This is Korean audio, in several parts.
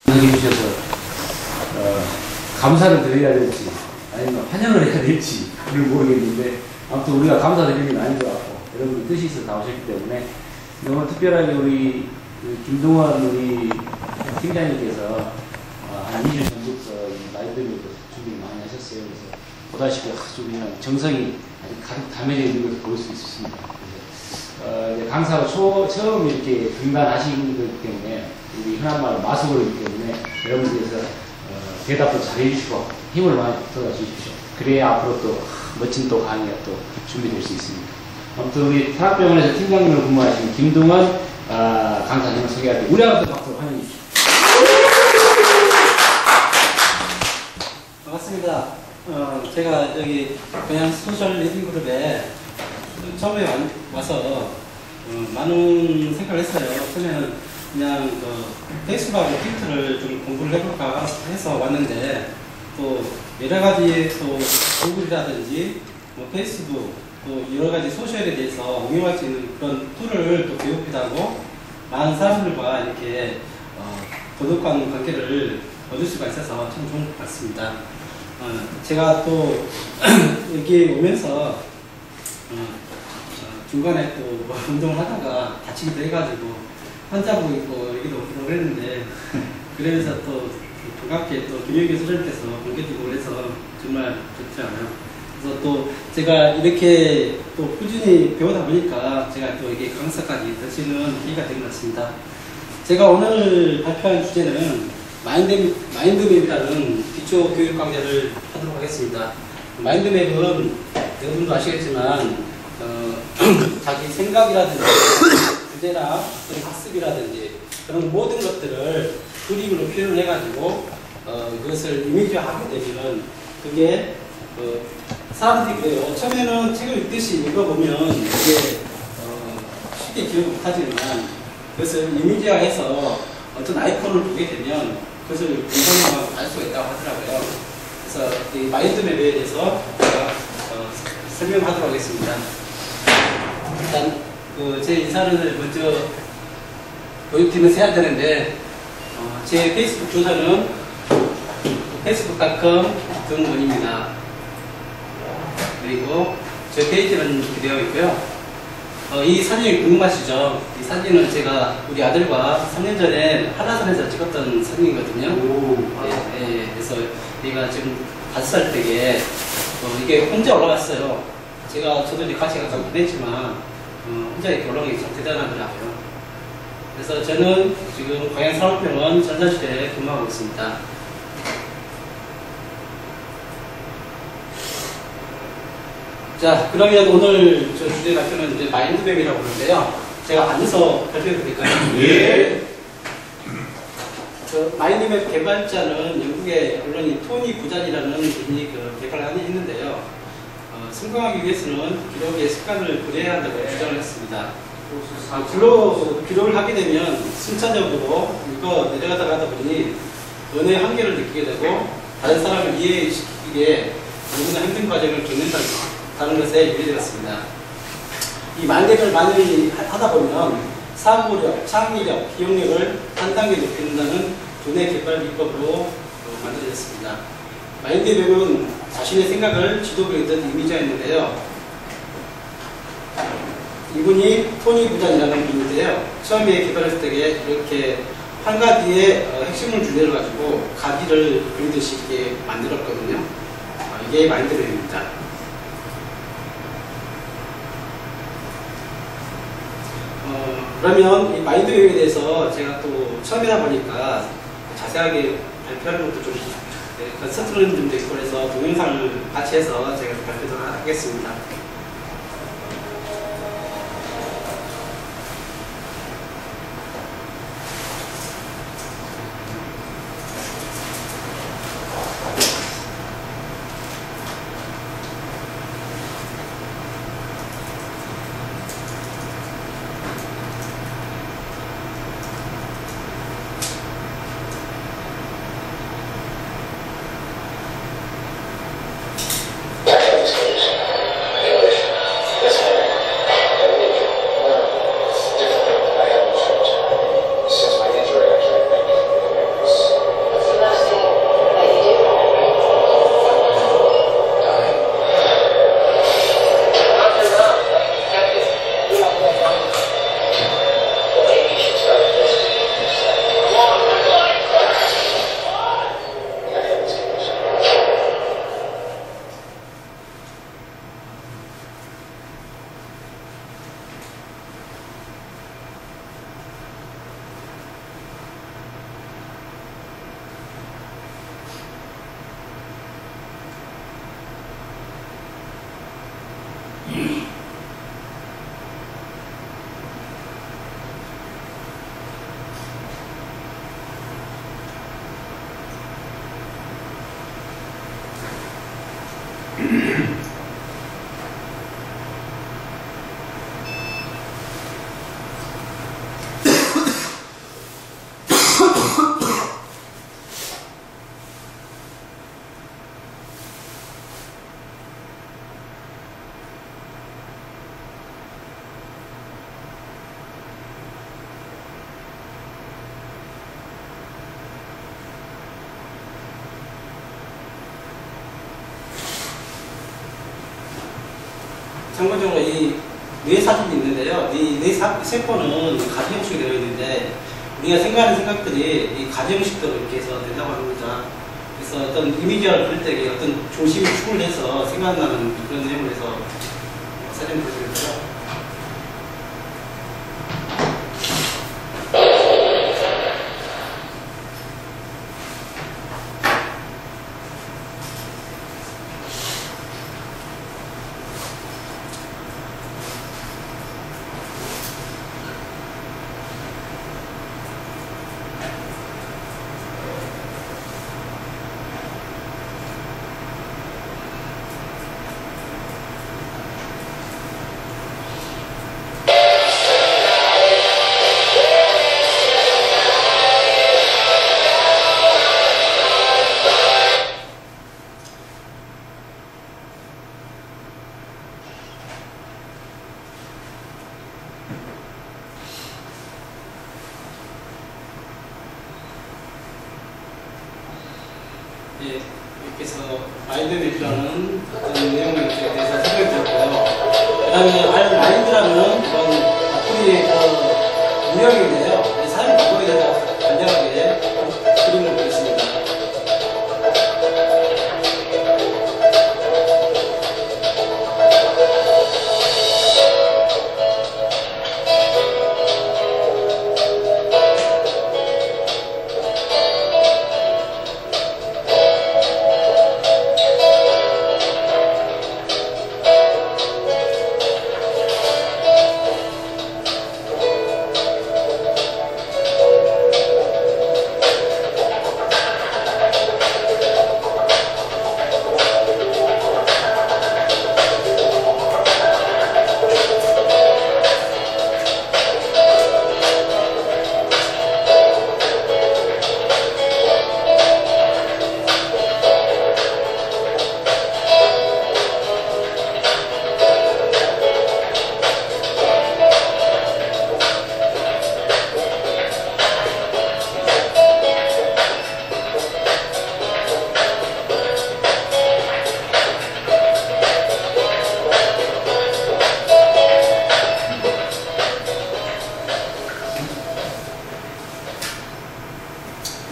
해주셔서 감사를 드려야 될지 아니면 환영을 해야 될지 그걸 모르겠는데 아무튼 우리가 감사드리는 게 아닌 것 같고 여러분들 뜻이 있어서 나오셨기 때문에 너무 특별하게 우리 김동완 우리 팀장님께서 한 2주 전부터 라이브를 준비 많이 하셨어요. 그래서 보다시피 아주 그냥 정성이 아주 가득 담겨져 있는 것을 볼 수 있었습니다. 이제 강사가 처음 이렇게 등단하신 거기 때문에 우리 흔한 말 마수거리기 때문에 여러분들께서 대답도 잘 해주시고 힘을 많이 쏟아 주십시오. 그래야 앞으로 또 멋진 또 강의가 또 준비될 수 있습니다. 아무튼 우리 산학병원에서 팀장님을 근무하시는 김동완 강사님을 소개할 때 우리 한번 박수로 환영해 주십시오. 반갑습니다. 제가 여기 그냥 소셜 리딩 그룹에 처음에 와서 많은 생각을 했어요. 처음에는 그냥 페이스북하고 트위터를 좀 공부를 해볼까 해서 왔는데 또 여러 가지 또 구글이라든지 뭐 페이스북 또 여러 가지 소셜에 대해서 응용할 수 있는 그런 툴을 또 배우기도 하고 많은 사람들과 이렇게 도덕관 관계를 얻을 수가 있어서 참 좋은 것 같습니다. 제가 또 여기 오면서 중간에 또 운동을 하다가 다치기도 해가지고 환자복 입고 여기도 오기로 했는데 그러면서 또 반갑게 또 김영기 소장님께서 공개되고 그래서 정말 좋지 않아요. 그래서 또 제가 이렇게 또 꾸준히 배우다 보니까 제가 또 이게 강사까지 되시는 기회가 된 것 같습니다. 제가 오늘 발표할 주제는 마인드맵이라는 기초 교육 강좌를 하도록 하겠습니다. 마인드맵은 여러분도 아시겠지만 자기 생각이라든지 주제나 학습이라든지 그런 모든 것들을 그림으로 표현을 해가지고 그것을 이미지화하게 되면 그게 사람들이 그래요. 처음에는 책을 읽듯이 읽어보면 이게 쉽게 기억 못하지만 그것을 이미지화해서 어떤 아이콘을 보게 되면 그것을 공부하면 알 수가 있다고 하더라고요. 그래서 이 마인드맵에 대해서 제가 설명하도록 하겠습니다. 일단 제 인사를 먼저 교육팀에서 해야 되는데 제 페이스북 주소는 facebook.com 등원입니다. 그리고 제 페이지는 이렇게 되어 있고요. 이 사진이 궁금하시죠? 이 사진은 제가 우리 아들과 3년 전에 한라산에서 찍었던 사진이거든요. 그래서 얘가 지금 5살 때에 이게 혼자 올라갔어요. 저도 이제 같이 가서 보냈지만 혼자 이렇게 올라간 게 참 대단하더라고요. 그래서 저는 지금 광양산업병원 전자실에 근무하고 있습니다. 자, 그러면 오늘 저 주제 발표는 이제 마인드맵이라고 하는데요. 제가 앉아서 발표해 드릴까요? 예. 마인드맵 개발자는 영국의 언론인 토니 부잔이라는 분이 개발을 했는데요. 성공하기 위해서는 기록의 습관을 들여야 한다고 주장을 했습니다. 기록을 하게 되면 순차적으로 내려가다 하다 보니 언어의 한계를 느끼게 되고 다른 사람을 이해시키기에 너무나 힘든 과정을 겪는다는 것에 유래되었습니다. 이 마인드맵을 많이 하다 보면 사고력, 창의력, 기억력을 한 단계 높인다는 두뇌 개발 비법으로 만들어졌습니다. 마인드맵은 자신의 생각을 지도부에 있던 이미지였는데요. 이분이 토니 부잔이라는 분인데요. 처음에 개발했을 때 이렇게 한 가지의 핵심을 주제를 가지고 가지를 그리듯이 이렇게 만들었거든요. 이게 마인드맵입니다. 그러면 이 마인드맵에 대해서 제가 또 처음이다 보니까 자세하게 발표하는 것도 좀 서투른 점도 있고 그래서 동영상을 같이 해서 제가 발표를 하겠습니다. 참고적으로 이 뇌 사진이 있는데요. 이뇌 세포는 가지 형식이 되어 있는데 우리가 생각하는 생각들이 이 가지 형식대로 이렇게 해서 된다고 합니다. 그래서 어떤 이미지를 그릴 때 어떤 중심이 충분해서 생각나는 그런 내용을 해서 사진을 보여드렸고요. 예, 이렇게 해서 마인드맵이라는 어떤 내용에 대해서 설명드렸고요. 그 다음에 마인드라는 그런 우리의 그 운영인데요. 삶 방법에 대해서 간략하게 그림을 그렸습니다.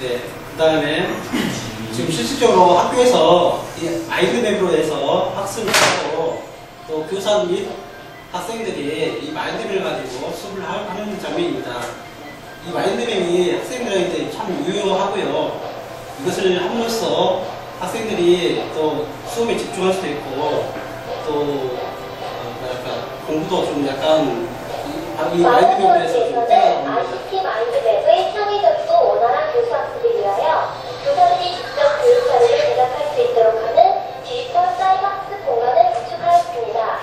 네, 그 다음에 지금 실질적으로 학교에서 이 마인드맵으로 해서 학습을 하고 또 교사 및 학생들이 이 마인드맵을 가지고 수업을 하는 장면입니다. 이 마인드맵이 학생들한테 참 유효하고요. 이것을 함으로써 학생들이 또 수업에 집중할 수도 있고 또 뭐랄까 공부도 좀 약간 이 마인드맵에 대해서 좀 뛰어나갑니다. ICT 마인드맵의 창의적이고 원활한 교수 학습을 위하여 교사들이 직접 교육 자료를 제작할 수 있도록 하는 디지털 사이버 학습 공간을 구축하였습니다.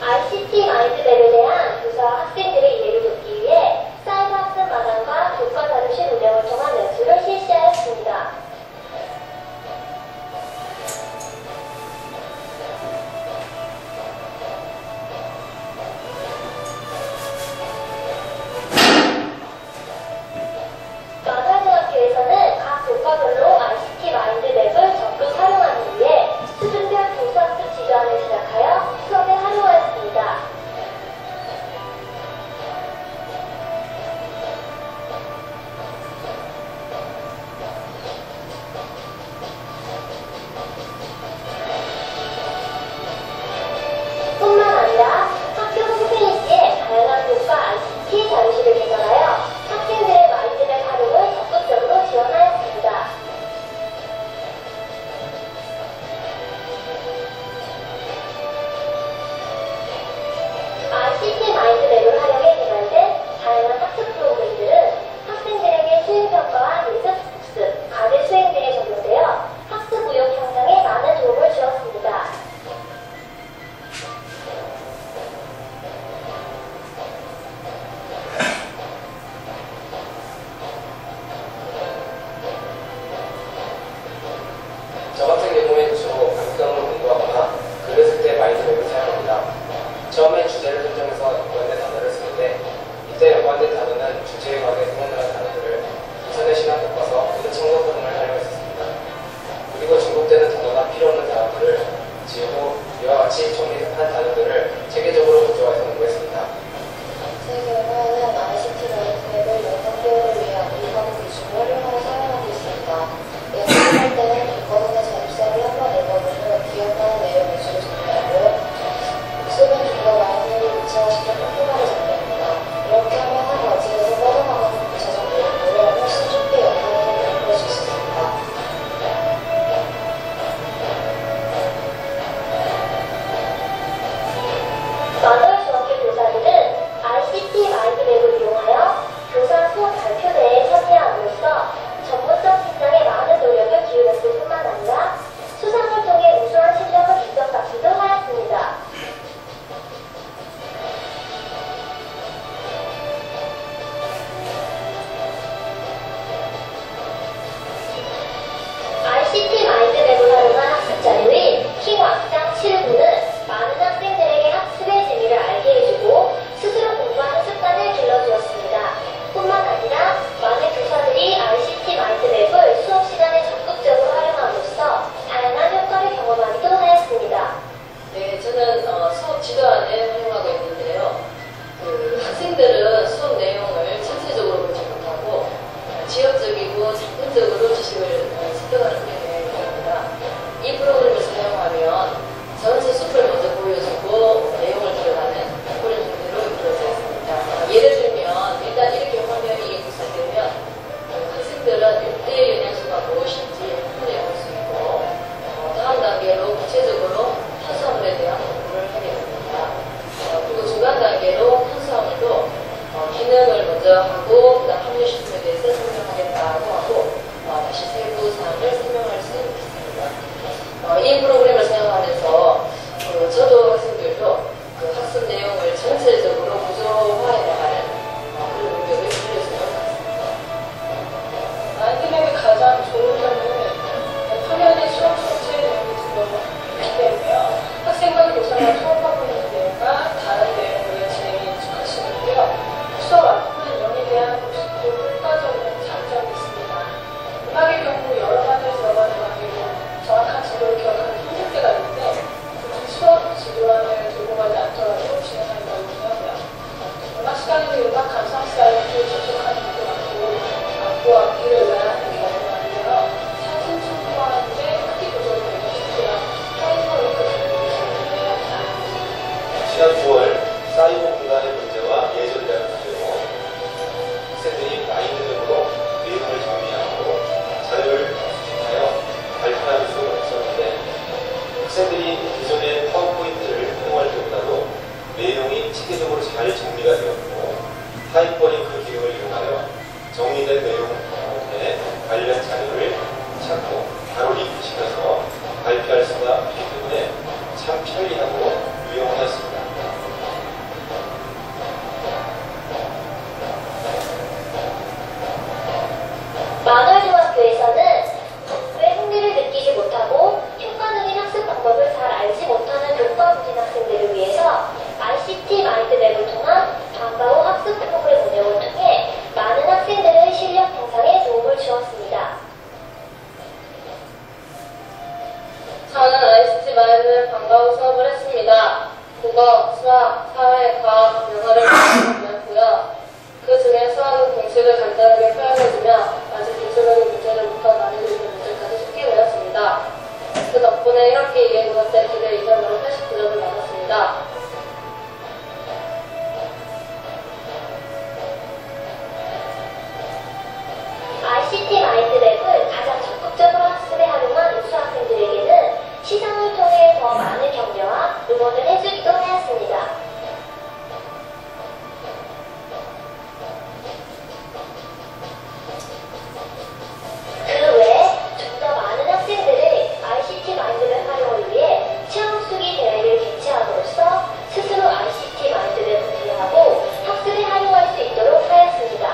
ICT 마인드맵에 대한 교사와 학생들의 이해를 돕기 위해 사이버 학습 마당과 교과 자료실 운영을 통한 연수를 실시하였습니다. 마사중학교에서는 각 교과별로 ICT 마인드맵을 적극 활용하기 위해 수준별 교사학습 지도안을 제작하여 수업에 활용하였습니다. 뿐만 아니라 학교 홈페이지에 다양한 교과 ICT 자료실을 개설하여 학생들의 마인드맵 활용을 적극적으로 지원하였습니다. ICT 마인드맵을 활용해 잘 정리가 되었고 하이퍼링크 기능을 이용하여 정리된 내용의 관련 자료를 찾고 바로 링크시켜서 발표할 수가 있기 때문에 참 편리하고 유용하였습니다. 만월중학교에서는 왜 흥미를 느끼지 못하고 효과적인 학습 방법을 잘 알지 못하는 교과부진 학생들을 위해서 ICT 마인드맵을 통한 방과 후 학습 프로그램 운영을 통해 많은 학생들의 실력 향상에 도움을 주었습니다. 저는 ICT 마인드맵 방과 후 수업을 했습니다. 국어, 수학, 사회, 과학, 영어를 공부했고요. 그 중에 수학은 공식을 간단하게 표현해주며 아직 기초적인 문제를부터 난이도 있는 문제까지 쉽게 배웠습니다. 그 덕분에 1학기 이해고사 때 기대 이상으로 89점을 받았습니다. ICT 마인드맵을 가장 적극적으로 학습에 활용한 우수학생들에게는 시상을 통해 더 많은 격려와 응원을 해주기도 하였습니다. 그 외에 좀 더 많은 학생들의 ICT 마인드맵 활용을 위해 체험수기 대회를 개최함으로써 스스로 ICT 마인드맵을 이해하고 학습에 활용할 수 있도록 하였습니다.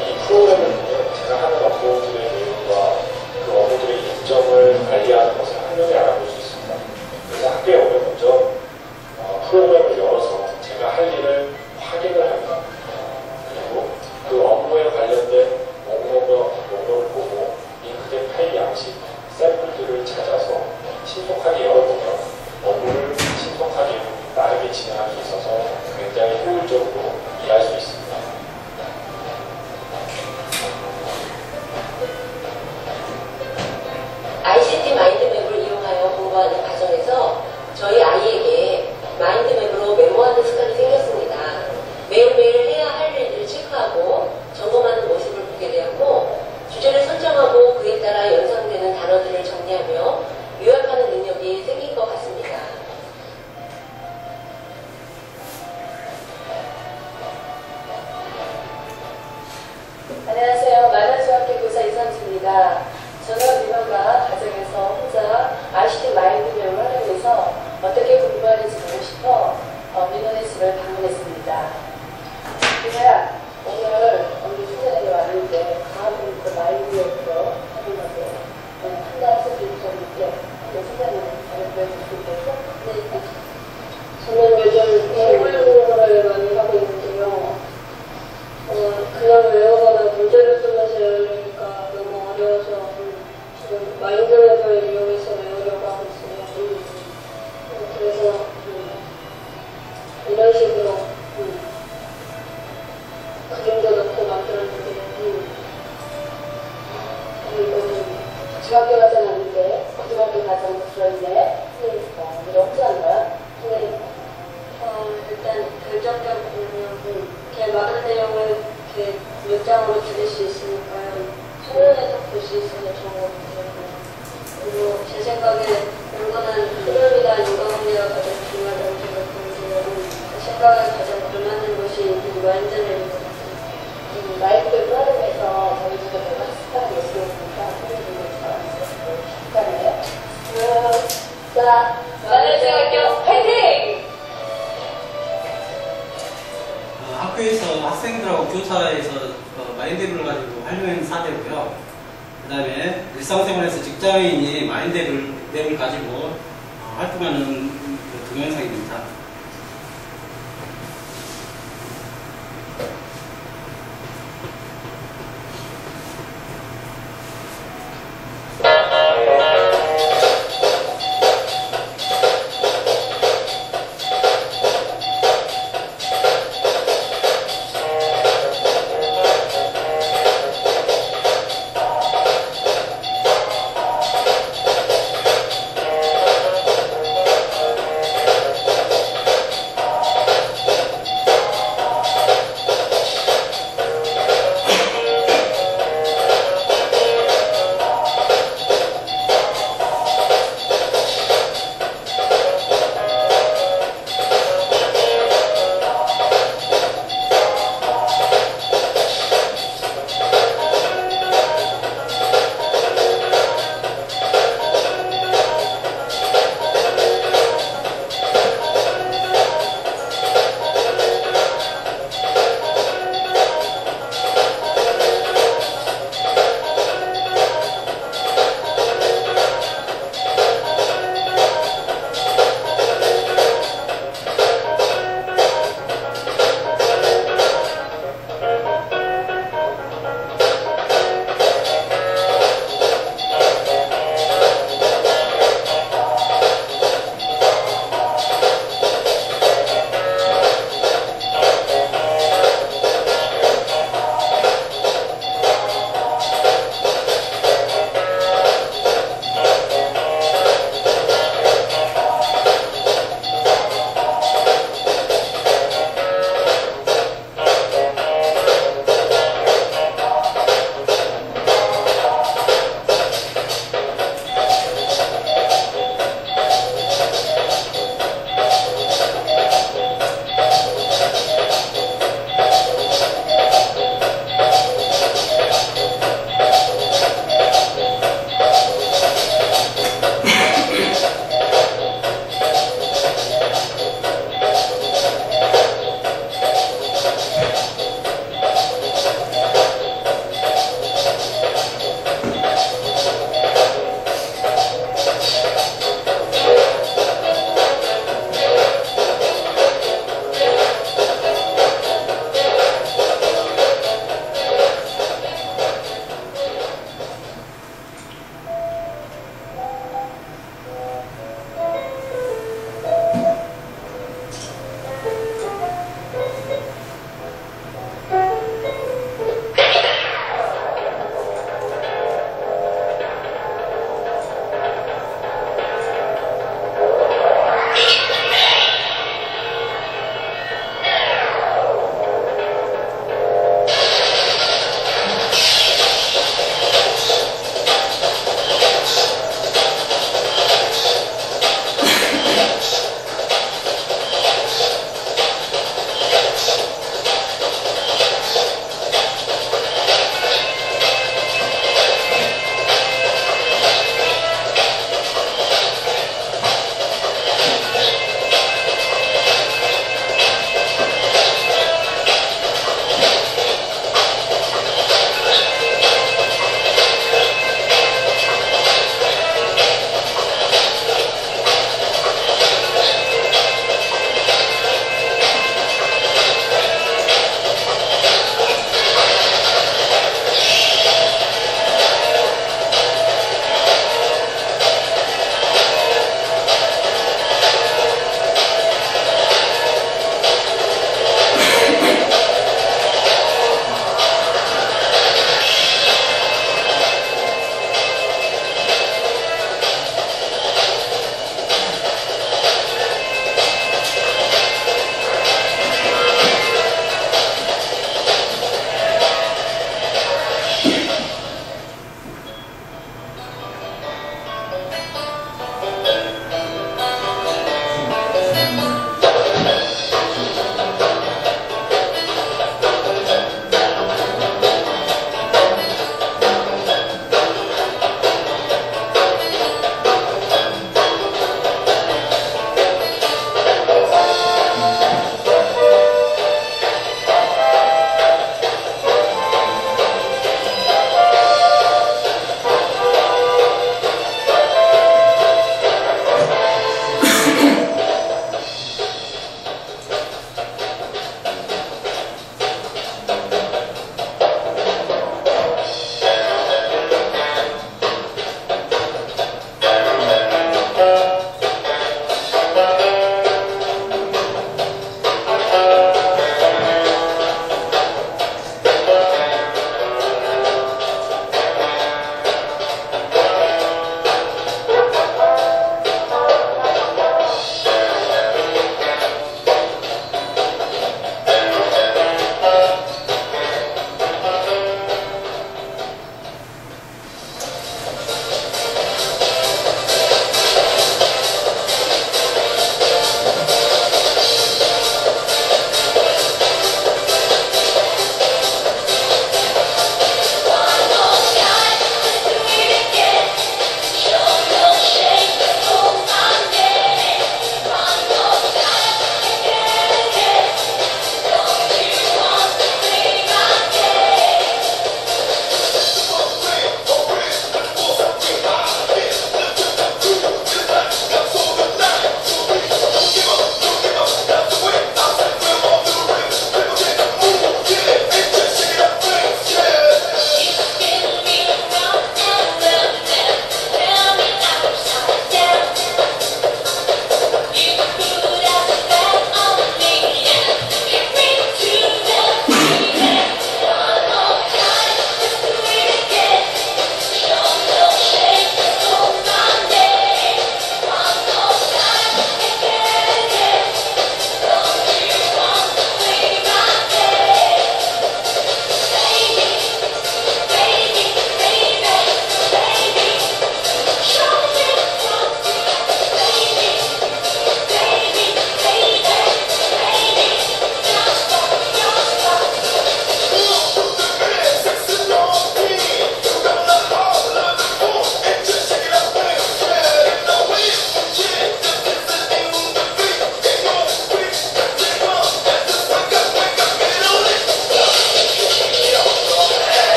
이 프로그램을 보면 제가 하는 업무들의 내용과 그 업무들의 일정을 관리하는 것을 한눈에 알아볼 수 있습니다. 그래서 학교에 오면 먼저 프로그램을 열어서 제가 할 일을 확인을 합니다. 그리고 그 업무에 관련된 목록을 보고 링크된 파일 양식, 샘플들을 찾아서 신속하게 열어보면 업무를 신속하게 빠르게 진행할 수 있어서 굉장히 효율적으로 일할 수 있습니다. ICT 마인드맵을 이용하여 공부하는 과정에서 저희 아이에게 마인드맵으로 메모하는 습관이 생겼습니다. 매일매일 해야 할 일들을 체크하고 점검하는 모습을 보게 되었고 주제를 선정하고 그에 따라 연상되는 단어들을 정리하며 요약하는 능력이 생긴 것 같습니다. 안녕하세요. 만화중학교 교사 이상수입니다. 저는 민원과 가정에서 혼자 ICT 마인드맵을 활용해서 어떻게 공부하는지 보고 싶어 민원의 집을 방문했습니다. 그냥 오늘 우리 선생님이 왔는데 과학공부 마인드맵으로 활용하고 한달 학생들이 좀 있게 선생님을 가르쳐줄 수 있겠죠? 네. 저는 요즘 생물 공부를 많이 하고 있는데요. 그냥 외우거나 문제를 쓰면서 외우니까 너무 어려워서 지금 마인드맵을 이용해서 외우려고 하고 있어요. 그래서 이런 식으로 그림도 넣고 만들었는데 이거는 중학교 과정 아닌데 고등학교 과정도 들어있네. 이거 어떻게 하는 거야? 일단 결정적으로 이렇게 많은 내용을 이렇게 몇 장으로 들을 수 있으니까요. 소년에서 볼 수 있어서 좋은 것 같아요. 그리고 제 생각에 이거는 흐름이나 인과관계가 가장 중요하다고 생각하는데요. 제 생각에 가장 불만한 것이 마인드맵인 것 같아요. 마인드맵을 활용해서 저희 집에 내가 습관이 있으니까 선생님이 습관이에요. 자, 만월중학교 화이팅! 학교에서 학생들하고 교사에서 마인드맵을 가지고 활용하는 사례고요. 그 다음에 일상생활에서 직장인이 마인드맵을 가지고 활동하는 그 동영상입니다.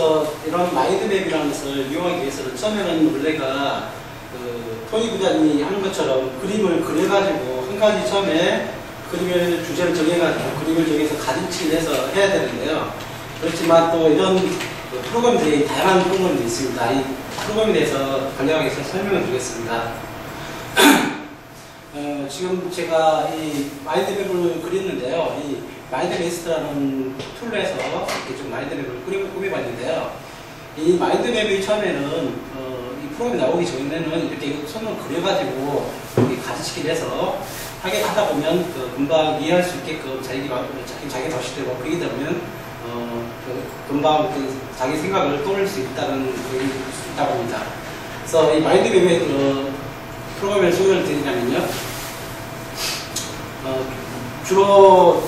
그래서 이런 마인드맵이라는 것을 이용하기 위해서는 처음에는 원래가 그 토니 부장이 하는 것처럼 그림을 그려가지고 한 가지 처음에 그림을 주제를 정해가지고 그림을 정해서 가지치기를 해서 해야 되는데요. 그렇지만 또 이런 그 프로그램들이 다양한 프로그램들이 있습니다. 이 프로그램에 대해서 간략하게 설명을 드리겠습니다. 지금 제가 이 마인드맵을 그렸는데요. 이 마인드메이스트라는 툴로 해서 이렇게 좀 마인드맵을 꾸며봤는데요. 이 마인드맵이 처음에는 이 프로그램이 나오기 전에는 이렇게 손으로 그려가지고 이렇게 가지치기를 해서 하게 하다 보면 금방 이해할 수 있게끔 자기 방식대로 그리다 보면 금방 자기 생각을 떠올릴 수 있다는 그게 있다고 합니다. 그래서 이 마인드맵의 프로그램을 소개를 드리냐면요. 주로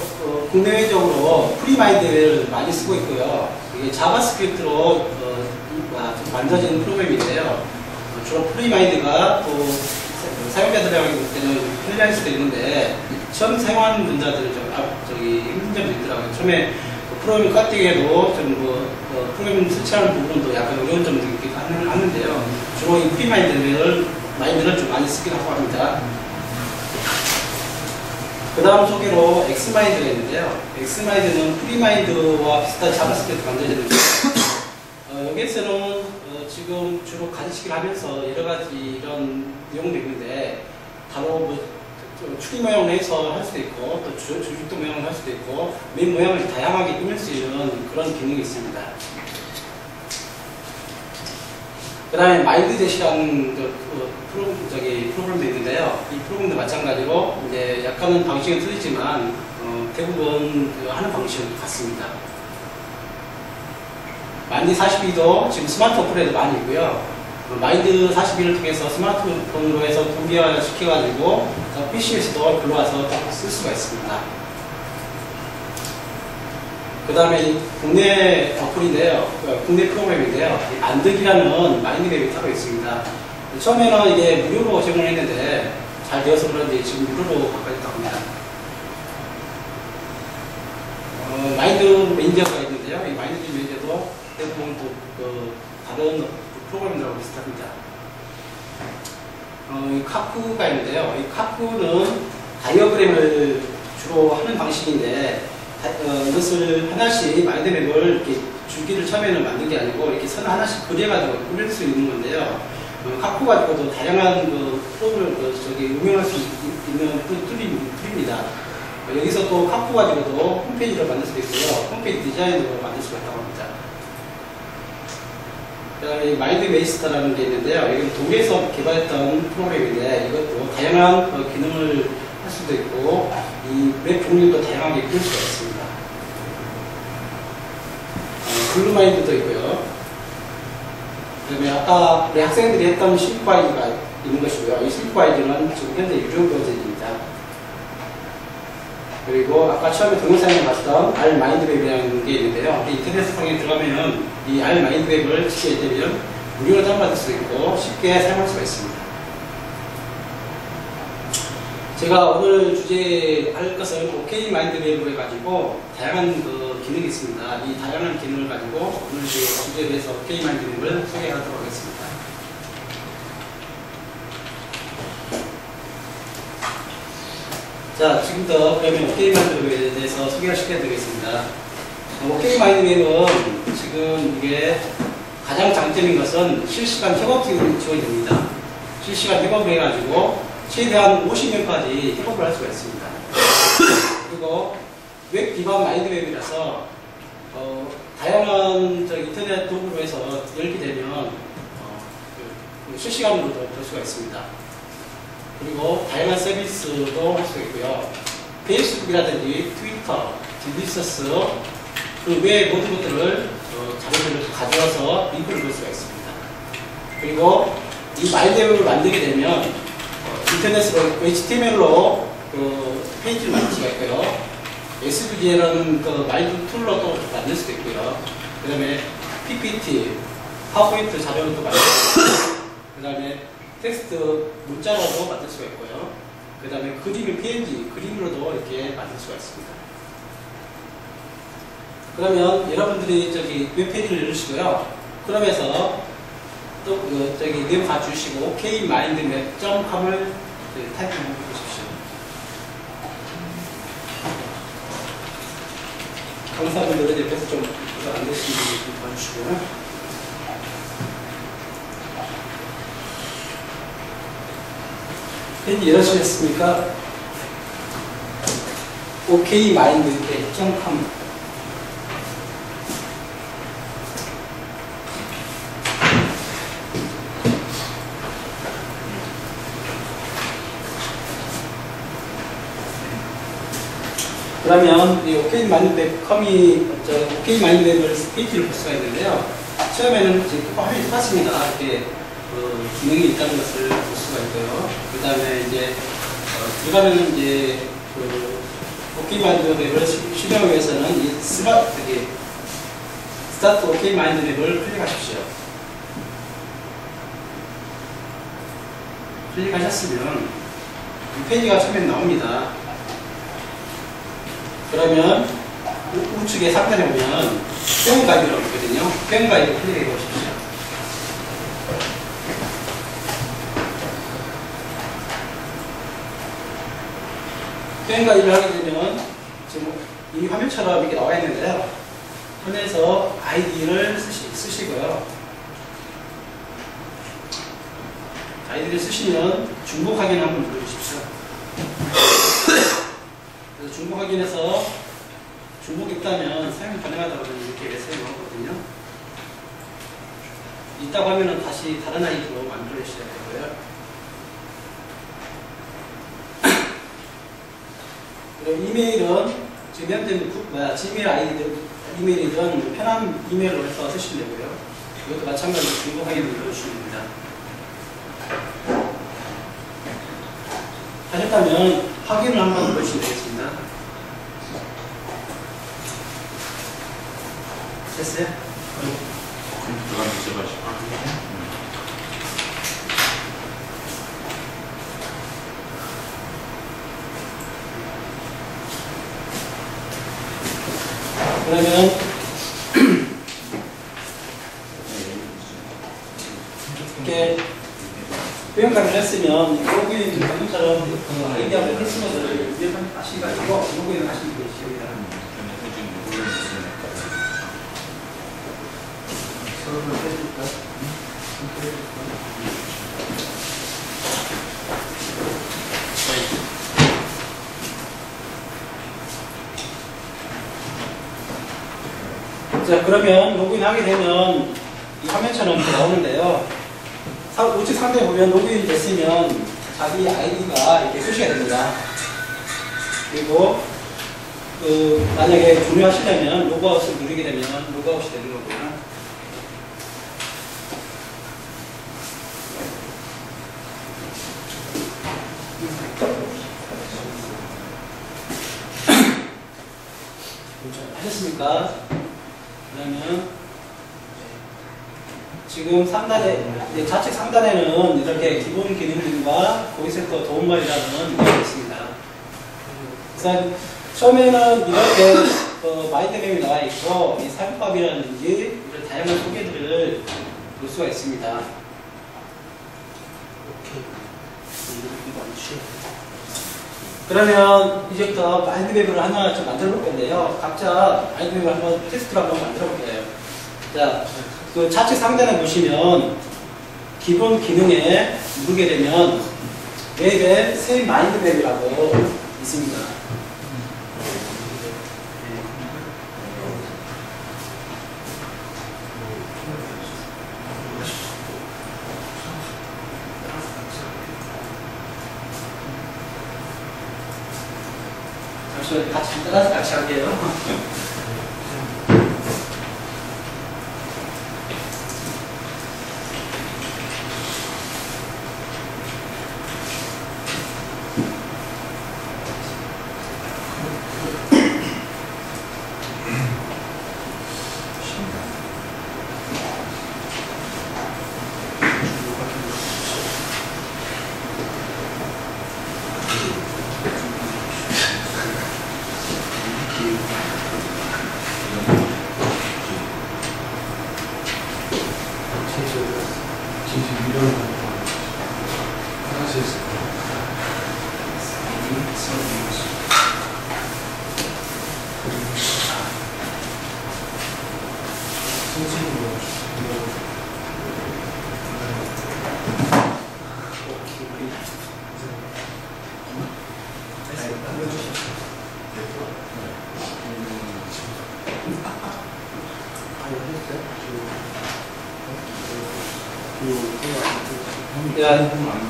국내외적으로 프리마인드를 많이 쓰고 있고요. 이게 자바스크립트로 만들어진 프로그램인데요. 주로 프리마인드가 또 사용자들에게 볼 때는 편리할 수도 있는데 처음 사용하는 분자들은 힘든 점도 있더라고요. 처음에 프로그램을 깔때기에도 좀 프로그램 설치하는 부분도 약간 어려운 점도 있긴 하는데요. 주로 이 프리마인드를 좀 많이 쓰긴 하고 합니다. 그 다음 소개로 엑스마인드가 있는데요. 엑스마인드는 프리마인드와 비슷한 자바스크립트 만들어졌는데 여기에서는 지금 주로 가지치기를 하면서 여러 가지 이런 내용도 있는데 바로 추리 모양을 해서 할 수도 있고 또 주식도 모양을 할 수도 있고 맨 모양을 다양하게 꾸밀 수 있는 그런 기능이 있습니다. 그 다음에 마인드젯이라는 프로그램도 있는데요. 이 프로그램도 마찬가지로 이제 약간은 방식은 틀리지만 대부분 하는 방식은 같습니다. 마인드 42도 지금 스마트 어플에도 많이 있고요. 마인드 42를 통해서 스마트폰으로 해서 동기화 시켜가지고 PC에서도 불러와서 쓸 수가 있습니다. 그 다음에 국내 어플인데요. 국내 프로그램인데요. 안득이라는 마인드맵이 따로 있습니다. 처음에는 이게 무료로 제공을 했는데 잘 되어서 그런지 지금 무료로 바꿔졌다고 합니다. 마인드 매니저가 있는데요. 이 마인드 매니저도 대부분 다른 프로그램들하고 비슷합니다. 이 카쿠가 있는데요. 이 카쿠는 다이어그램을 주로 하는 방식인데 이것을 하나씩 마인드맵을 이렇게 줄기를 처음에는 만든 게 아니고 이렇게 선 하나씩 그려가지고 꾸밀 수 있는 건데요. 카쿠 가지고도 다양한 프로그램을 응용할 수 있는 툴입니다. 여기서 또 카쿠 가지고도 홈페이지를 만들 수도 있고요. 홈페이지 디자인으로 만들 수가 있다고 합니다. 그 다음에 마인드메이스터라는 게 있는데요. 이건 독일에서 개발했던 프로그램인데 이것도 다양한 기능을 할 수도 있고 이 웹 종류도 다양하게 꾸밀 수가 있습니다. 블루마인드도 있고요. 그 다음에 아까 우리 학생들이 했던 슬리프아이드가 있는 것이고요. 이 슬리프아이드는 지금 현재 유료 버전입니다. 그리고 아까 처음에 동영상에 봤던 알마인드맵이라는 게 있는데요. 인터넷상에 들어가면은 이 알마인드맵을 치게 되면 무료로 다운받을 수 있고 쉽게 사용할 수가 있습니다. 제가 오늘 주제할 것은 OK 마인드맵으로 해가지고 다양한 기능이 있습니다. 이 다양한 기능을 가지고 오늘 주제에 대해서 OK 마인드맵을 소개하도록 하겠습니다. 자, 지금부터 그러면 OK 마인드맵에 대해서 소개를 시켜드리겠습니다. OK 마인드맵은 지금 이게 가장 장점인 것은 실시간 협업 지원이 됩니다. 실시간 협업을 해가지고 최대한 50명까지 협업을 할 수가 있습니다. 그리고 웹 기반 마인드맵이라서 다양한 인터넷 도구로 해서 열게 되면 실시간으로도 볼 수가 있습니다. 그리고 다양한 서비스도 할 수가 있고요. 페이스북이라든지 트위터, 딜리서스 그 외의 모든 것들을 자료들을 가져와서 링크를 볼 수가 있습니다. 그리고 이 마인드맵을 만들게 되면 인터넷으로 HTML로 페이지를 만들 수가 있고요. SVG라는 마인드 툴로 또 만들 수도 있고요. 그 다음에 PPT, 파워포인트 자료를 또 만들 수가 있고요. 그 다음에 텍스트 문자로도 만들 수가 있고요. 그 다음에 그림을 PNG, 그림으로도 이렇게 만들 수가 있습니다. 그러면 여러분들이 저기 웹페이지를 열으시고요. 그러면서 또 저기 네임 가주시고 okmindmap.com을 타이핑해 보십시오. 강사분들은 옆에서 좀 안 되시는 분들 좀 봐주시고요. 페이지 열으시겠습니까? okmindmap.com 그러면 이 okmindmap.com이 okmindmap을 페이지를 볼 수가 있는데요. 처음에는 이제 화면이 똑같습니다. 이렇게 기능이 있다는 것을 볼 수가 있고요. 그 다음에 이제 들어가면 이제 okmindmap을 실행하기 위해서는 이 스타트 okmindmap을 클릭하십시오. 클릭하셨으면 이 페이지가 처음에 나옵니다. 그러면 우측에 상단에 보면 회원 가입이라고 있거든요. 회원 가입을 클릭해 보십시오. 회원 가입을 하게 되면 지금 이미 화면처럼 이렇게 나와 있는데요. 화면에서 아이디를 쓰시고요. 아이디를 쓰시면 중복 확인 한번 눌러주십시오. 그래서 중복 확인해서 중복이 있다면 사용 가능하다고 이렇게 사용하거든요. 있다고 하면은 다시 다른 아이디로 만들어 주셔야 되고요. 그리고 이메일은 지금 현재 지메일 이메일이든 편한 이메일로 해서 쓰시면 되고요. 이것도 마찬가지로 중복 확인을 눌러주시면 됩니다. 하셨다면 확인을 한번 눌러주시면 되겠습니다. 됐어요? 그러면 이렇게 회원가입을 했으면 로그인 방금처럼 아이디하고 패스워드를 입력하셔가지고 로그인을 하시면 되십니다. 자, 그러면 로그인 하게 되면 이 화면처럼 이렇게 나오는데요. 우측 상단에 보면 로그인 됐으면 자기 아이디가 이렇게 표시가 됩니다. 그리고 만약에 종료하시려면 로그아웃을 누르게 되면 로그아웃이 되는 거고요. 하셨습니까? 그러면 지금 상단에 좌측 상단에는 이렇게 기본 기능들과 고객센터 도움말이라는 내용이 있습니다. 그래서 처음에는 이렇게 마인드맵이 나와 있고 이 사용법이라든지 이런 다양한 소개들을 볼 수가 있습니다. 그러면 이제부터 마인드맵을 하나 좀 만들어 볼 건데요. 각자 마인드맵을 한번 테스트로 한번 만들어 볼게요. 자, 그 좌측 상단에 보시면 기본 기능에 누르게 되면 웹에 새 마인드맵이라고 있습니다. 잠시만요. 같이 따라서 같이 할게요.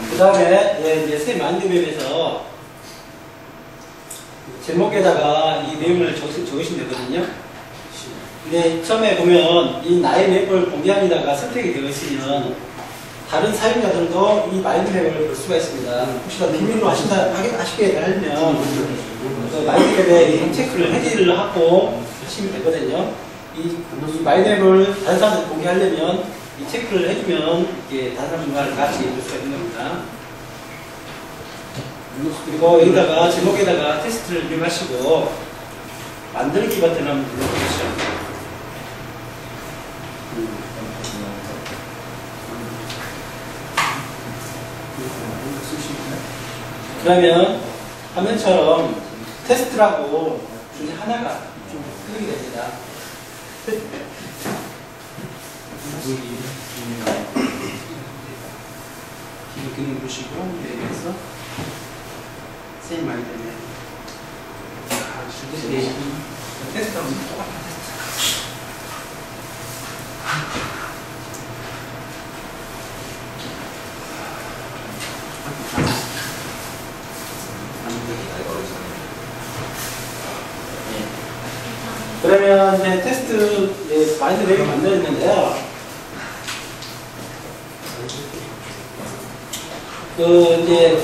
그 다음에 이제 새 마인드맵에서 제목에다가 이 내용을 적으시면 되거든요. 근데 처음에 보면 이 나의 맵을 공개합니다가 선택이 되어 있으면 다른 사용자들도 이 마인드맵을 볼 수가 있습니다. 혹시나 비밀로 하시게 되면 그 마인드맵에 이 체크를 해지를 하고 하시면 되거든요. 이 마인드맵을 다른 사람들 공개하려면 이 체크를 해주면 이게 다른 사람들과 같이 볼 수가 있는 겁니다. 그리고 여기다가 제목에다가 테스트를 입력하시고 만들기 버튼을 한번 눌러보시죠. 그러면 화면처럼 테스트라고 중에 하나가 좀 클릭이 됩니다. 기본 기능 보시고 여기에서 세임 많이 되네. 테스트 하면 똑같은 테스트. 그러면 이제 테스트 마인드맵이 만들어졌는데요. 이제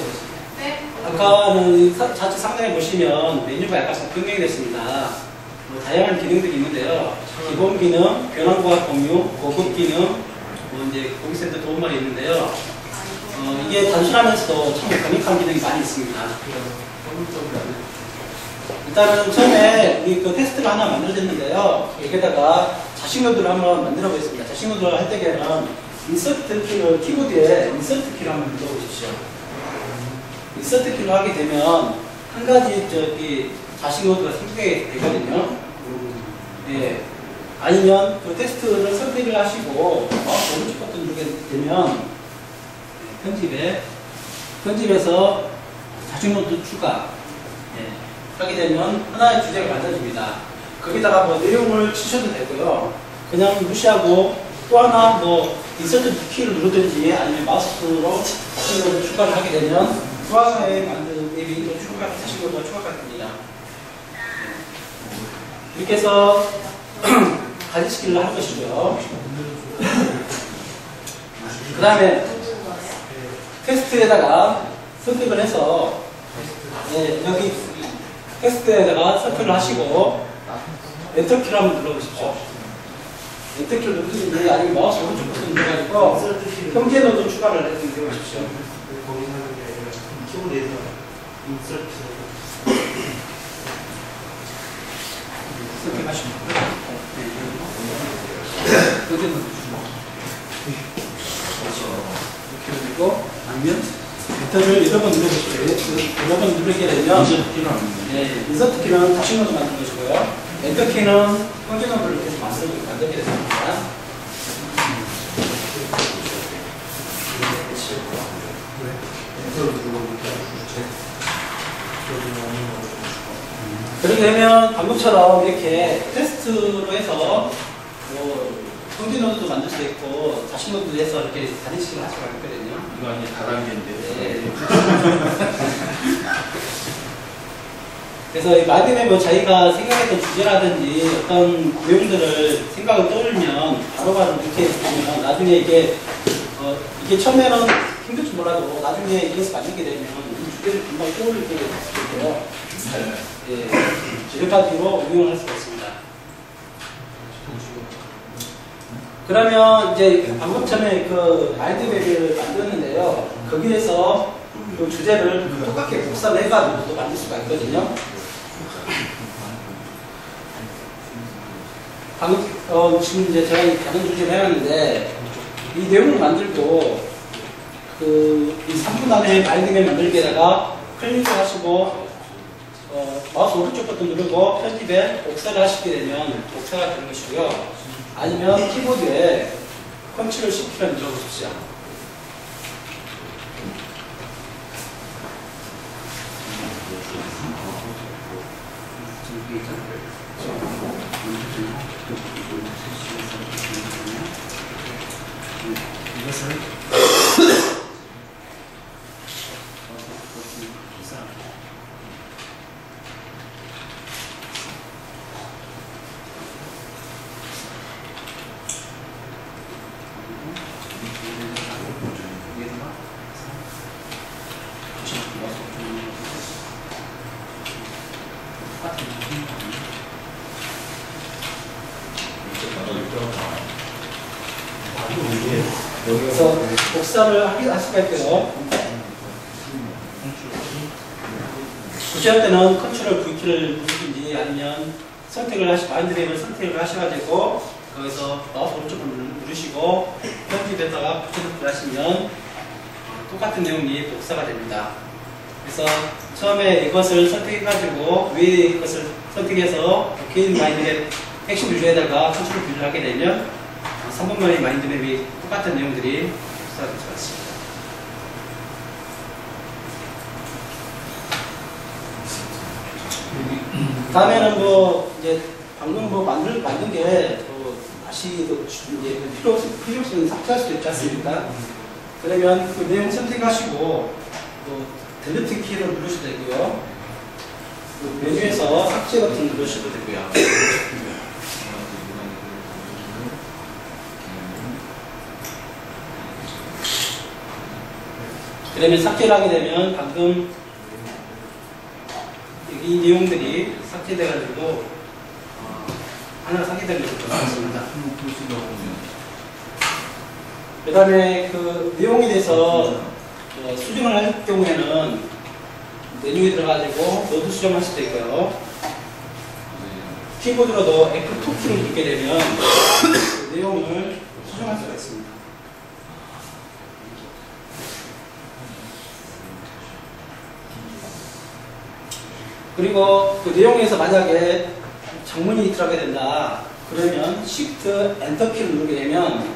아까는 좌측 상단에 보시면 메뉴가 약간 변경이 됐습니다. 다양한 기능들이 있는데요. 기본 기능, 변환과 공유, 고급 기능, 이제 고객센터 도움말이 있는데요. 이게 단순하면서도 참 강력한 기능이 많이 있습니다. 일단은 처음에 우리 그 테스트를 하나 만들어졌는데요. 여기다가 자식 노드를 한번 만들어 보겠습니다. 자식 노드를 할 때에는 인서트 키를, 키보드에 인서트 키를 한번 눌러 보십시오. 인서트 키를 하게 되면 한 가지 자식 노드가 선택이 되거든요. 예. 아니면 그 테스트를 선택을 하시고 오른쪽 버튼 누르게 되면 편집에서 자식 노드 추가 하게 되면 하나의 주제가 만들어집니다. 거기다가 뭐 내용을 치셔도 되고요. 그냥 무시하고 또 하나 인서트 키를 누르든지 아니면 마우스로 자식 노드 추가를 하게 되면 또 하나의 만든 앱이 또 자식 노드가 추가가 됩니다. 이렇게 해서 가지시기를 하는 것이고요. 그 다음에 테스트에다가 선택을 해서 여기 테스트에다가 선택을 하시고 엔터키를 한번 눌러보십시오. 엔터키를 누르든지 아니면 마우스 오른쪽 버튼 눌러가지고 형제노드 추가를 해보십시오. 거기 하는 게 아니라 키보드에서 인서트 선택하시면 이렇게 누르고 아니면 엔터를 여러 번 눌러보십시오. 여러 번 누르게 되면 인서트 키는 다시 노드 만드는 것이고요. 엔터 키는 형제 노드를 계속 만들게 됩니다. 그렇게 되면 방금처럼 이렇게 테스트로 해서 형제 노드도 만들 수 있고 자식 노드도 해서 이렇게 다리식을 할 수가 있거든요. 이거 아니 다단계인데. 네. 그래서 이 마디맵은 자기가 생각했던 주제라든지 어떤 내용들을 생각을 떠올리면 바로바로 이렇게 보면 나중에 이게 처음에는 힘들지 몰라도 나중에 이래서 만들게 되면 이 주제를 금방 떠올리게 되고요. 예, 여러 가지로 응용을 할 수가 있습니다. 그러면 이제 방금 전에 그 마인드맵을 만들었는데요. 거기에서 그 주제를 똑같게 복사를 해가지고 또 만들 수가 있거든요. 방금 지금 이제 제가 다른 주제를 해놨는데 이 내용을 만들고 이 3분 안에 마인드맵 만들기에다가 클릭을 하시고 마우스 오른쪽 버튼 누르고 편집에 복사를 하시게 되면 복사가 되는 것이고요. 아니면 키보드에 컨트롤 C키를 눌러보십시오. 이것을 그래서 복사를 할 수가 있고요. 주시할 때는 컨트롤 V키를 누르든지 아니면 마인드맵을 선택을 하셔가지고 거기서 마우스 오른쪽 누르시고 편집에다가 붙여넣기를 하시면 똑같은 내용이 복사가 됩니다. 그래서 처음에 이것을 선택해가지고 위에 이것을 선택해서 개인 마인드맵 핵심 뷰에다가 컨트롤 V를 하게 되면 3분 만에 마인드맵이 똑같은 내용들이 복사가 될 것 같습니다. 다음에는 이제 방금 만든 게 다시 이제 필요성을 삭제할 수도 있지 않습니까? 그러면 그 내용 선택하시고 델리트 키를 누르셔도 되고요. 메뉴에서 삭제 버튼 누르셔도 되고요. 그러면 삭제를 하게 되면 방금 이 내용들이 삭제돼가지고 하나 삭제된 것으로 나왔습니다. 그 다음에 그 내용에 대해서 수정을 할 경우에는 메뉴에 들어가지고 노드 수정할 수도 있고요. 키보드로도 F2키를 누르게 되면 그 내용을 수정할 수가 있습니다. 그리고 그 내용에서 만약에 장문이 들어가게 된다 그러면 Shift Enter 키를 누르게 되면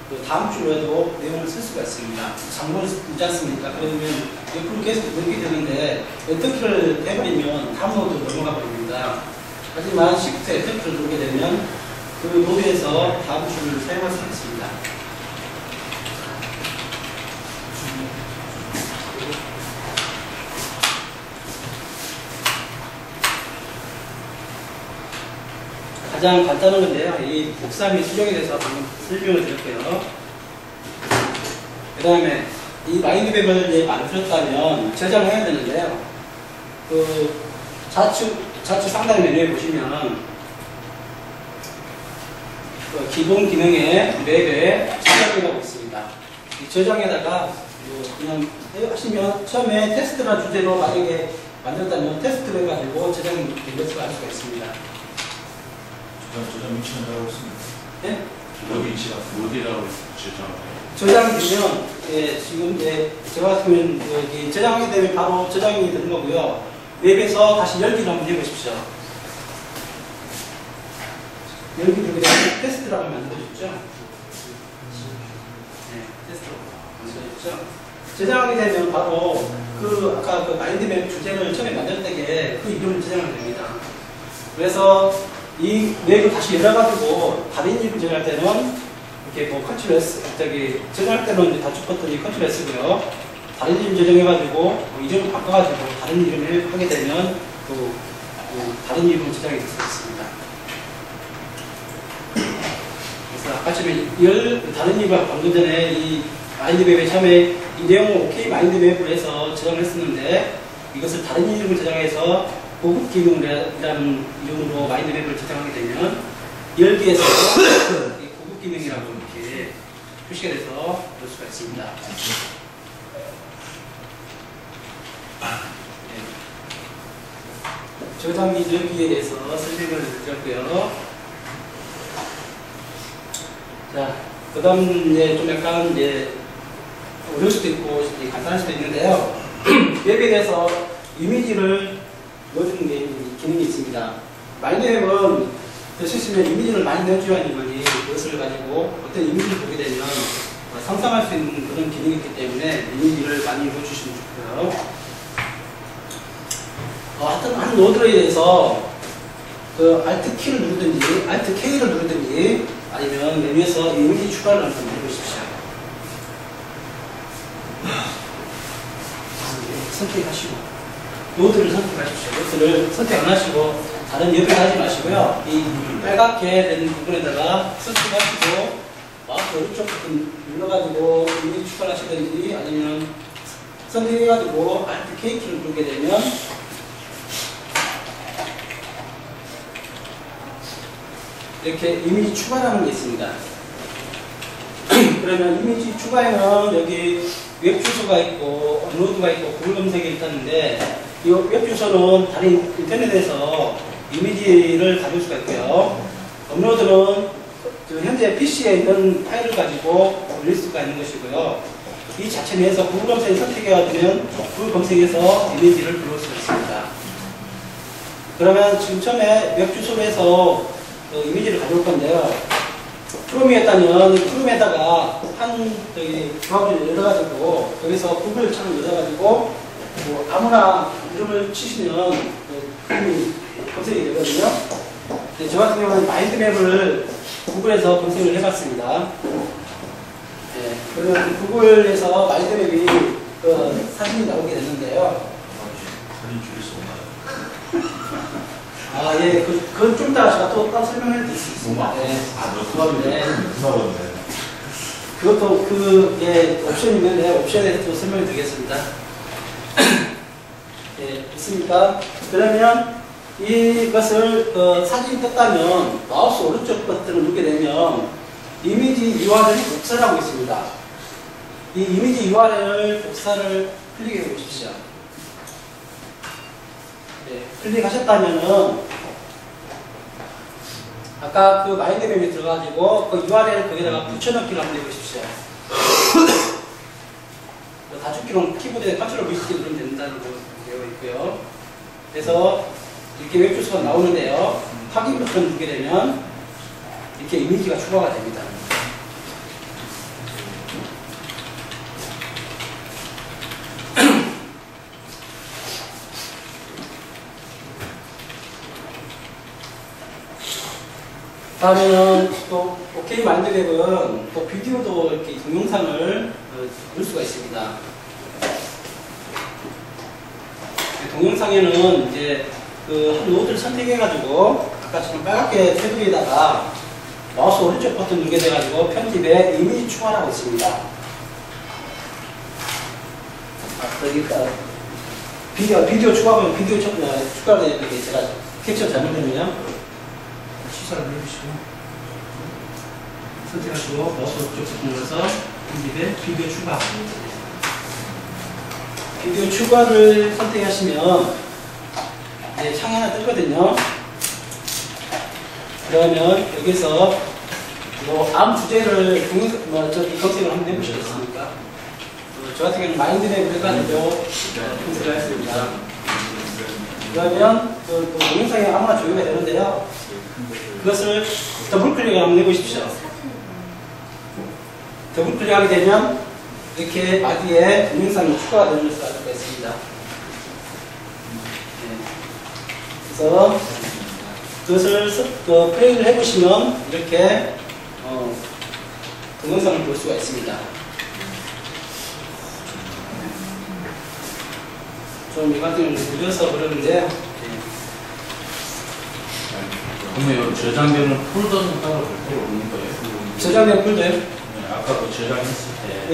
그 다음 줄에도 내용을 쓸 수가 있습니다. 장문을 쓰지 않습니까? 그러면 옆으로 계속 누르게 되는데 Enter 키를 해버리면 다음 노드로 넘어가 버립니다. 하지만 Shift Enter 키를 누르게 되면 그 노드에서 다음 줄을 사용할 수 있습니다. 가장 간단한 건데요. 이 복사 및 수정에 대해서 방금 설명을 드렸고요. 그 다음에 이 마인드맵을 만들었다면 저장을 해야 되는데요. 그 좌측 상단 메뉴에 보시면 그 기본 기능의 맵에 저장이라고 있습니다. 이 저장에다가 그냥 하시면 처음에 테스트라는 주제로 만약에 만들었다면 테스트를 해가지고 저장 연습을 할 수가 있습니다. 저장 위치는 뭐라고 했습니까? 네? 저장 위치가 어디라고 했죠? 저장되면 지금 제가 같으면 여기 저장하게 되면 바로 저장이 되는 거고요. 웹에서 다시 열기를 한번 해보십시오. 열기 들게 되면 테스트라고 만들어줬죠? 네, 테스트라고 만들어줬죠? 저장하게 되면 바로 아까 그 마인드맵 주제를 처음에 만들 때에 그 이름을 저장하게 됩니다. 그래서 이 맵을 다시 열어가지고 다른 이름을 저장할 때는 이렇게 컨트롤 S, 저장할 때는 이제 좌측 버튼이 컨트롤 S고요. 다른 이름 저장해가지고 이름을 바꿔가지고 다른 이름을 하게 되면 또 다른 이름을 저장이 될 수 있습니다. 그래서 아까처럼 다른 이름과 방금 전에 이 마인드맵에 처음에 이 내용을 OK 마인드맵으로 해서 저장을 했었는데 이것을 다른 이름을 저장해서 고급 기능이라는 이름으로 마인드맵을 저장하게 되면 열기에서 고급 기능이라고 이렇게 표시가 돼서 볼 수가 있습니다. 네. 저장 및 열기에 대해서 설명을 드렸고요. 자, 그 다음 이제 좀 약간 이제 어려울 수도 있고 간단할 수도 있는데요. 웹에 대해서 이미지를 넣어주는 게 기능이 있습니다. 마인드맵은 될 수 있으면 이미지를 많이 넣어줘야 하는 거니 그것을 가지고 어떤 이미지를 보게 되면 상상할 수 있는 그런 기능이 있기 때문에 이미지를 많이 넣어주시면 좋고요. 하여튼 한 노드에 대해서 그 Alt 키를 누르든지 Alt K를 누르든지 아니면 메뉴에서 이미지 추가를 한번 해보십시오. 선택하시고 노드를 선택하십시오. 노드를 선택 안 하시고 다른 옆에 하지 마시고요. 이 빨갛게 된 부분에다가 선택하시고 마우스 오른쪽 버튼 눌러가지고 이미지 추가를 하시든지 아니면 선택해가지고 Alt K 키를 누르게 되면 이렇게 이미지 추가라는 게 있습니다. 그러면 이미지 추가에는 여기 웹 주소가 있고 업로드가 있고 구글 검색이 있다는데 이 웹 주소는 다른 인터넷에서 이미지를 가질 수가 있고요. 업로드는 현재 PC에 있는 파일을 가지고 올릴 수가 있는 것이고요. 이 자체 내에서 구글 검색을 선택해야 구글 검색에서 이미지를 불러올 수가 있습니다. 그러면 지금 처음에 웹 주소로 해서 이미지를 가져올 건데요. 크롬이었다면 크롬에다가 한 브라우저를 열어가지고 거기서 구글 창을 열어가지고 뭐 아무나 이름을 치시면 크롬이 검색이 되거든요. 저 같은 경우는 마인드맵을 구글에서 검색을 해봤습니다. 네, 그러면 구글에서 마인드맵이 사진이 나오게 됐는데요. 사진 줄일 수 없나요? 예, 그건 좀 이따가 제가 또 따로 설명해 드릴 수 있습니다. 네. 네. 그것도 옵션이 있는데, 옵션에 대해서 설명해 드리겠습니다. 네, 있습니까? 그러면 이것을 사진이 떴다면 마우스 오른쪽 버튼을 누르게 되면 이미지 URL 복사라고 있습니다. 이 이미지 URL 복사를 클릭해 보십시오. 네, 클릭하셨다면은 아까 그 마인드맵에 들어가지고 그 URL을 거기다가 붙여넣기를 한번 해보십시오. 다중키로 키보드에 컨트롤 V 누르면 된다는 거 되어 있고요. 그래서 이렇게 웹 주소가 나오는데요. 확인 버튼을 누르게 되면 이렇게 이미지가 추가가 됩니다. 다음에는 또 OK 마인드맵은 또 비디오도 이렇게 동영상을 넣을 수가 있습니다. 동영상에는 이제 한 노드를 선택해가지고 아까처럼 빨갛게 테두리에다가 마우스 오른쪽 버튼 누르게 돼가지고 편집에 이미지 추가라고 있습니다. 여기가 비디오 추가하면 비디오 추가되는 게 제가 캡처 잘못되면요. 시사를 해주시고 선택하시고 마우스 오른쪽 버튼 눌러서 편집에 비디오 추가. 비디오 추가를 선택하시면 이제 창이 하나 뜨거든요. 그러면 여기서 뭐 아무 주제를 검색을 한번 해보시겠습니까? 저 같은 경우는 마인드맵을 해가지고 검색을 했습니다. 그러면 동영상에 아무나 조회가 되는데요. 그것을 더블 클릭을 한번 해보십시오. 더블 클릭하게 되면 이렇게 바디에 동영상이 추가가 되는 수가 있습니다. 네. 그래서 그것을 플레이를 해보시면 이렇게 동영상을 볼 수가 있습니다. 좀 이 같은 경우는 느려서 그러는데요. 그러면 저장되는 폴더는 따로 별도로 없는 거예요? 저장된 폴더요? 네, 아까 그 저장했을 때 예.